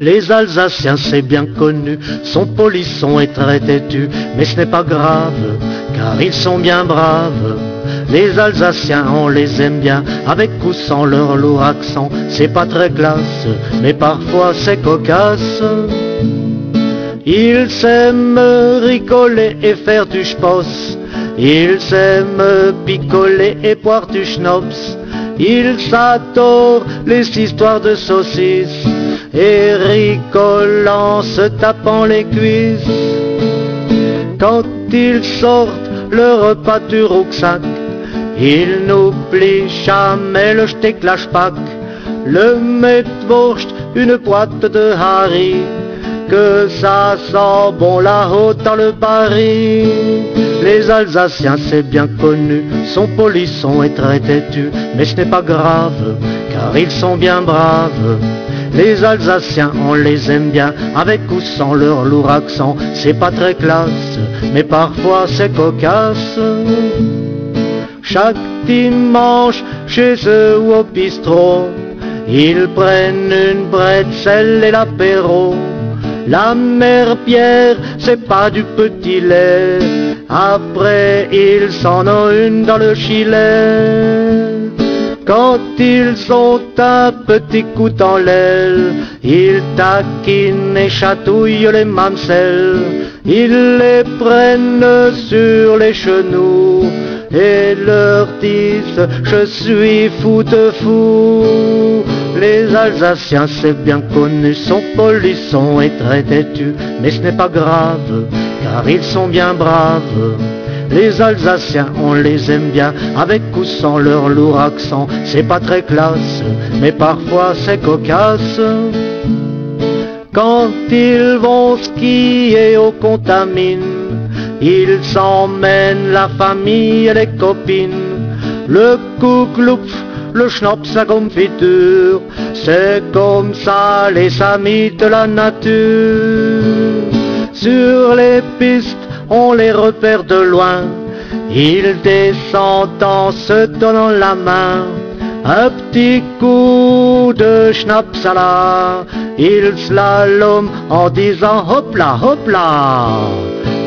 Les Alsaciens, c'est bien connu, sont polissons et très têtus, mais ce n'est pas grave, car ils sont bien braves. Les Alsaciens, on les aime bien, avec ou sans leur lourd accent, c'est pas très classe, mais parfois c'est cocasse. Ils s'aiment rigoler et faire du schposs, ils s'aiment picoler et boire du schnops. Ils adorent les histoires de saucisses et rigolent en se tapant les cuisses. Quand ils sortent le repas du rucksack, ils n'oublient jamais le Stecklashpack, le Metwurst, une boîte de Harry, que ça sent bon là-haut dans le baril. Les Alsaciens, c'est bien connu, sont polissons et très têtus, mais ce n'est pas grave, car ils sont bien braves. Les Alsaciens, on les aime bien, avec ou sans leur lourd accent, c'est pas très classe, mais parfois c'est cocasse. Chaque dimanche, chez eux ou au bistrot, ils prennent une bretzel et l'apéro. La mère Pierre, c'est pas du petit lait, après ils s'en ont une dans le gilet. Quand ils ont un petit coup dans l'aile, ils taquinent et chatouillent les mamselles. Ils les prennent sur les genoux et leur disent « Je suis fou de fou ». Les Alsaciens, c'est bien connu, sont polissons et très têtus, mais ce n'est pas grave, car ils sont bien braves. Les Alsaciens, on les aime bien, avec ou sans leur lourd accent, c'est pas très classe, mais parfois c'est cocasse. Quand ils vont skier aux Contamines, ils emmènent la famille et les copines. Le Kuglupf, le schnaps, la confiture, c'est comme ça les amis de la nature. Sur les pistes, on les repère de loin, ils descendent en se donnant la main. Un petit coup de schnaps à la, ils slalom en disant hop là, hop là.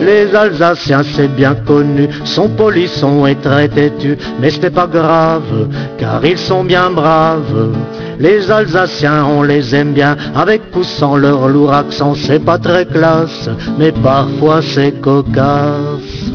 Les Alsaciens, c'est bien connu, sont polissons et très têtus, mais ce n'est pas grave, car ils sont bien braves. Les Alsaciens, on les aime bien, avec ou sans leur lourd accent, c'est pas très classe, mais parfois c'est cocasse.